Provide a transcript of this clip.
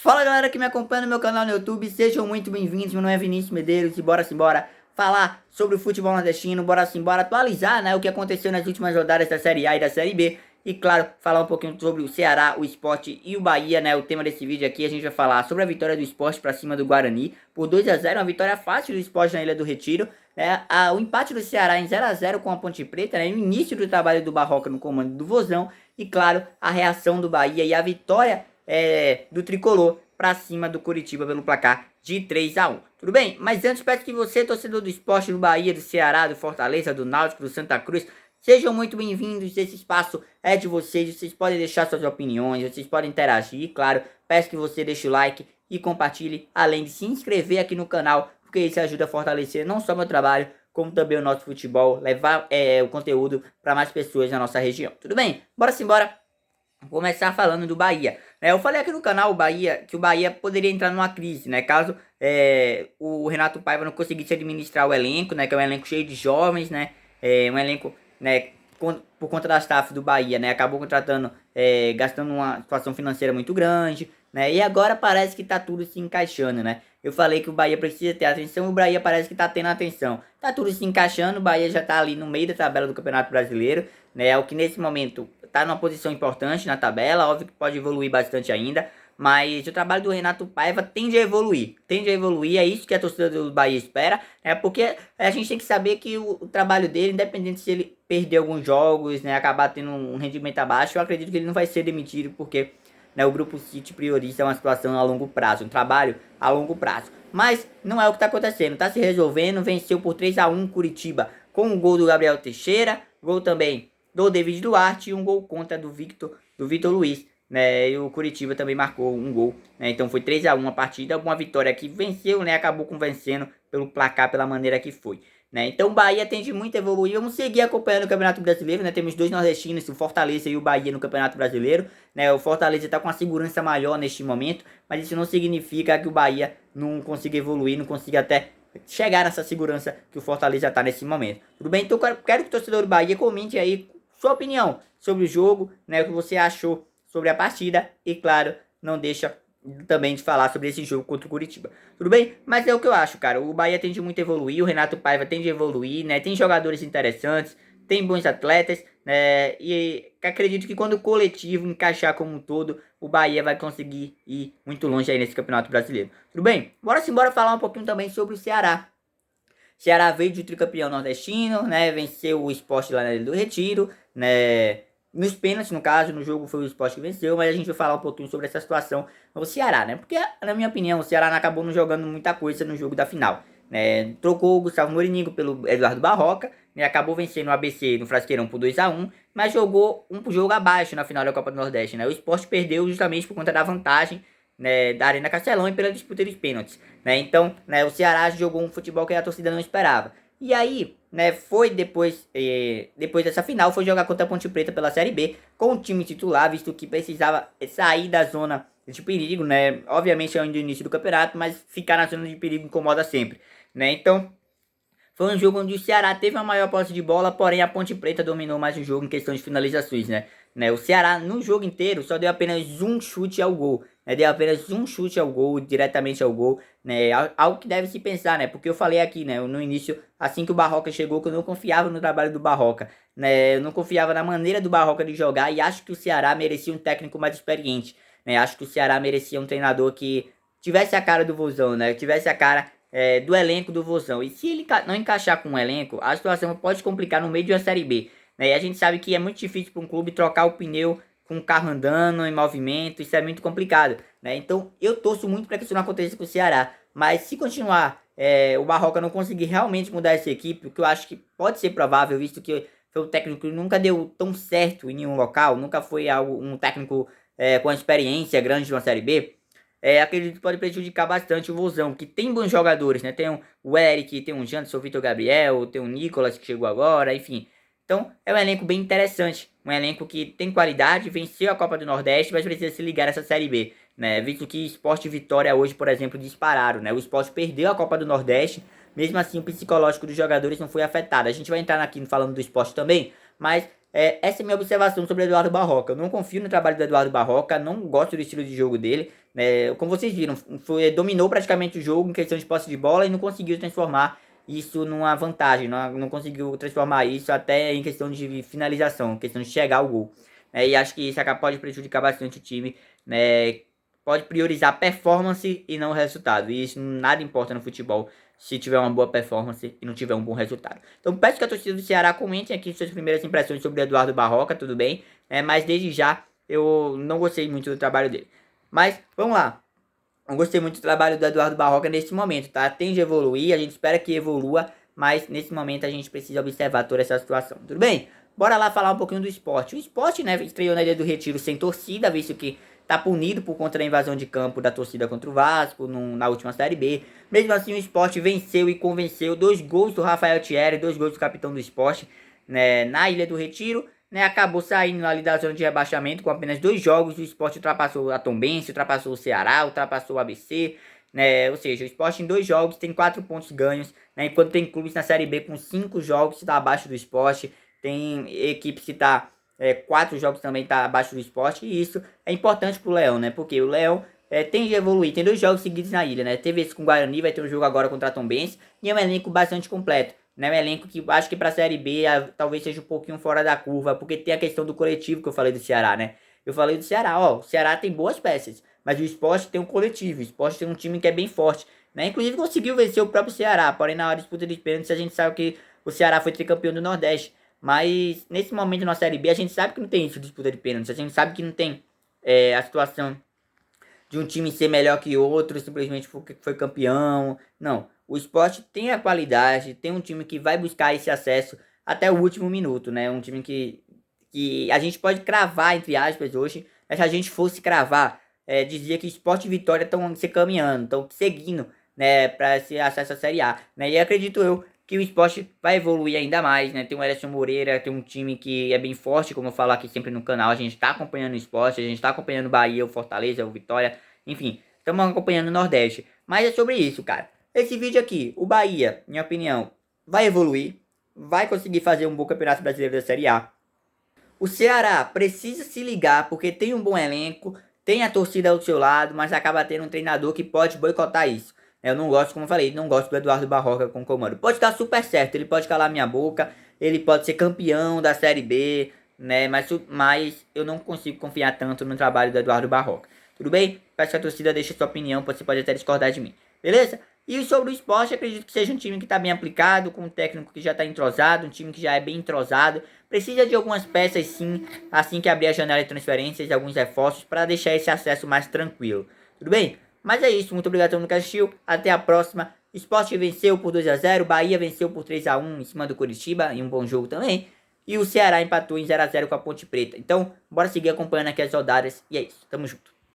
Fala galera que me acompanha no meu canal no YouTube, sejam muito bem-vindos, meu nome é Vinícius Medeiros e bora simbora falar sobre o futebol nordestino, bora simbora atualizar, né, o que aconteceu nas últimas rodadas da Série A e da Série B e claro, falar um pouquinho sobre o Ceará, o Sport e o Bahia, né, o tema desse vídeo aqui a gente vai falar sobre a vitória do Sport para cima do Guarani por 2-0, uma vitória fácil do Sport na Ilha do Retiro, né, o empate do Ceará em 0-0 com a Ponte Preta, né, o início do trabalho do Barroca no comando do Vozão e claro, a reação do Bahia e a vitória do Tricolor para cima do Curitiba pelo placar de 3-1. Tudo bem? Mas antes peço que você, torcedor do esporte do Bahia, do Ceará, do Fortaleza, do Náutico, do Santa Cruz, sejam muito bem-vindos. Esse espaço é de vocês. Vocês podem deixar suas opiniões, vocês podem interagir. Claro, peço que você deixe o like e compartilhe, além de se inscrever aqui no canal, porque isso ajuda a fortalecer não só meu trabalho, como também o nosso futebol, levar o conteúdo para mais pessoas na nossa região. Tudo bem? Bora simbora. Vou começar falando do Bahia. Eu falei aqui no canal que o Bahia poderia entrar numa crise, né? Caso o Renato Paiva não conseguisse administrar o elenco, né? Que é um elenco cheio de jovens, né? Um elenco, né? Por conta da staff do Bahia, né? Acabou contratando, gastando uma situação financeira muito grande, né? E agora parece que tá tudo se encaixando, né? Eu falei que o Bahia precisa ter atenção, o Bahia parece que tá tendo atenção. Tá tudo se encaixando, o Bahia já tá ali no meio da tabela do Campeonato Brasileiro, né? É o que nesse momento tá numa posição importante na tabela, óbvio que pode evoluir bastante ainda, mas o trabalho do Renato Paiva tende a evoluir, é isso que a torcida do Bahia espera, porque a gente tem que saber que o trabalho dele, independente se ele perder alguns jogos, né, acabar tendo um rendimento abaixo, eu acredito que ele não vai ser demitido, porque, né, o Grupo City prioriza uma situação a longo prazo, um trabalho a longo prazo. Mas não é o que está acontecendo, está se resolvendo, venceu por 3-1 Curitiba, com o gol do Gabriel Teixeira, gol também do David Duarte e um gol contra do Vitor Luiz, né? E o Curitiba também marcou um gol, né? Então foi 3-1 a partida, uma vitória que venceu, né? Acabou vencendo pelo placar, pela maneira que foi, né? Então o Bahia tende muito a evoluir. Vamos seguir acompanhando o Campeonato Brasileiro, né? Temos dois nordestinos, o Fortaleza e o Bahia no Campeonato Brasileiro, né? O Fortaleza está com uma segurança maior neste momento, mas isso não significa que o Bahia não consiga evoluir, não consiga até chegar nessa segurança que o Fortaleza está nesse momento. Tudo bem? Então quero que o torcedor do Bahia comente aí sua opinião sobre o jogo, né, o que você achou sobre a partida e, claro, não deixa também de falar sobre esse jogo contra o Curitiba. Tudo bem? Mas é o que eu acho, cara. O Bahia tende muito a evoluir, o Renato Paiva tende a evoluir, né? Tem jogadores interessantes, tem bons atletas, né? E acredito que quando o coletivo encaixar como um todo, o Bahia vai conseguir ir muito longe aí nesse Campeonato Brasileiro. Tudo bem? Bora falar um pouquinho também sobre o Ceará. Ceará veio de tricampeão nordestino, né? Venceu o Sport lá na Ilha do Retiro, né? Nos pênaltis, no caso, no jogo foi o Sport que venceu, mas a gente vai falar um pouquinho sobre essa situação no Ceará, né? Porque, na minha opinião, o Ceará acabou não jogando muita coisa no jogo da final, né? Trocou o Gustavo Mourinho pelo Eduardo Barroca, né? Acabou vencendo o ABC no Frasqueirão por 2-1, mas jogou um jogo abaixo na final da Copa do Nordeste, né? O Sport perdeu justamente por conta da vantagem, né, da Arena Castelão e pela disputa dos pênaltis, né? Então, né, o Ceará jogou um futebol que a torcida não esperava. E aí, né, foi depois dessa final, foi jogar contra a Ponte Preta pela Série B, com o time titular, visto que precisava sair da zona de perigo, né? Obviamente é o início do campeonato, mas ficar na zona de perigo incomoda sempre, né? Então, foi um jogo onde o Ceará teve a maior posse de bola, porém a Ponte Preta dominou mais o jogo em questão de finalizações, né? O Ceará, no jogo inteiro, só deu apenas um chute ao gol, né? Deu apenas um chute ao gol, diretamente ao gol, né? Algo que deve se pensar, né? Porque eu falei aqui, né? No início, assim que o Barroca chegou, que eu não confiava no trabalho do Barroca, né? Eu não confiava na maneira do Barroca de jogar e acho que o Ceará merecia um técnico mais experiente, né? Acho que o Ceará merecia um treinador que tivesse a cara do Vozão, né? Tivesse a cara do elenco do Vozão. E se ele não encaixar com o elenco, a situação pode complicar no meio de uma Série B, né? E a gente sabe que é muito difícil para um clube trocar o pneu com o carro andando, em movimento, isso é muito complicado, né? Então eu torço muito para que isso não aconteça com o Ceará. Mas se continuar o Barroca não conseguir realmente mudar essa equipe, o que eu acho que pode ser provável, visto que foi um técnico que nunca deu tão certo em nenhum local, nunca foi um técnico com experiência grande de uma Série B, acredito que pode prejudicar bastante o Vozão, que tem bons jogadores, né? Tem o Eric, tem o Janderson, o Vitor Gabriel, tem o Nicolas que chegou agora, enfim. Então é um elenco bem interessante, um elenco que tem qualidade, venceu a Copa do Nordeste, mas precisa se ligar nessa Série B, né? Visto que Sport e Vitória hoje, por exemplo, dispararam, né? O Sport perdeu a Copa do Nordeste, mesmo assim o psicológico dos jogadores não foi afetado. A gente vai entrar aqui falando do Sport também, mas Essa é a minha observação sobre o Eduardo Barroca. Eu não confio no trabalho do Eduardo Barroca, não gosto do estilo de jogo dele. Como vocês viram, dominou praticamente o jogo em questão de posse de bola e não conseguiu transformar isso numa vantagem, não conseguiu transformar isso até em questão de finalização, questão de chegar ao gol. E acho que isso pode prejudicar bastante o time, né? Pode priorizar performance e não o resultado. E isso nada importa no futebol se tiver uma boa performance e não tiver um bom resultado. Então peço que a torcida do Ceará comentem aqui suas primeiras impressões sobre o Eduardo Barroca, tudo bem? Mas desde já eu não gostei muito do trabalho dele. Mas vamos lá. Eu gostei muito do trabalho do Eduardo Barroca nesse momento, tá? Tende a evoluir, a gente espera que evolua, mas nesse momento a gente precisa observar toda essa situação, tudo bem? Bora lá falar um pouquinho do esporte. O esporte, né, estreou na Ilha do Retiro sem torcida, visto que tá punido por conta da invasão de campo da torcida contra o Vasco na última Série B. Mesmo assim, o esporte venceu e convenceu 2 gols do Rafael Thierry, 2 gols do capitão do esporte, né, na Ilha do Retiro. Né, acabou saindo ali da zona de rebaixamento com apenas 2 jogos. O Sport ultrapassou a Tombense, ultrapassou o Ceará, ultrapassou o ABC, né? Ou seja, o Sport em 2 jogos tem 4 pontos ganhos, né? Enquanto tem clubes na Série B com 5 jogos que está abaixo do Sport, tem equipes que está 4 jogos também está abaixo do Sport, e isso é importante pro Leão, né? Porque o Leão tem de evoluir, tem 2 jogos seguidos na ilha, né? Teve esse com o Guarani, vai ter um jogo agora contra a Tombense, e é um elenco bastante completo. Né, um elenco que acho que para a Série B talvez seja um pouquinho fora da curva, porque tem a questão do coletivo que eu falei do Ceará, né? Eu falei do Ceará, ó, o Ceará tem boas peças, mas o Sport tem um coletivo, o Sport tem um time que é bem forte, né? Inclusive conseguiu vencer o próprio Ceará, porém na hora de disputa de pênaltis a gente sabe que o Ceará foi tricampeão do Nordeste, mas nesse momento na Série B a gente sabe que não tem isso de disputa de pênaltis, a gente sabe que não tem a situação de um time ser melhor que outro, simplesmente porque foi campeão. Não, o Sport tem a qualidade, tem um time que vai buscar esse acesso até o último minuto, né? Um time que a gente pode cravar, entre aspas, hoje, mas se a gente fosse cravar, dizia que Sport e Vitória estão se caminhando, estão seguindo, né, para esse acesso à Série A, né? E acredito eu que o Sport vai evoluir ainda mais, né? Tem o Ederson Moreira, tem um time que é bem forte, como eu falo aqui sempre no canal. A gente tá acompanhando o Sport, a gente tá acompanhando o Bahia, o Fortaleza, o Vitória, enfim, estamos acompanhando o Nordeste. Mas é sobre isso, cara. Esse vídeo aqui, o Bahia, minha opinião, vai evoluir, vai conseguir fazer um bom campeonato brasileiro da Série A. O Ceará precisa se ligar porque tem um bom elenco, tem a torcida ao seu lado, mas acaba tendo um treinador que pode boicotar isso. Eu não gosto, como eu falei, não gosto do Eduardo Barroca com comando. Pode dar super certo, ele pode calar minha boca, ele pode ser campeão da Série B, né? Mas eu não consigo confiar tanto no trabalho do Eduardo Barroca. Tudo bem? Peço que a torcida deixe sua opinião, você pode até discordar de mim. Beleza? E sobre o Sport, acredito que seja um time que está bem aplicado, com um técnico que já está entrosado, um time que já é bem entrosado. Precisa de algumas peças sim, assim que abrir a janela de transferências, alguns reforços, para deixar esse acesso mais tranquilo. Tudo bem? Mas é isso, muito obrigado a todo mundo que assistiu, até a próxima. Sport venceu por 2-0, Bahia venceu por 3-1 em cima do Curitiba, em um bom jogo também. E o Ceará empatou em 0-0 com a Ponte Preta. Então, bora seguir acompanhando aqui as rodadas, e é isso, tamo junto.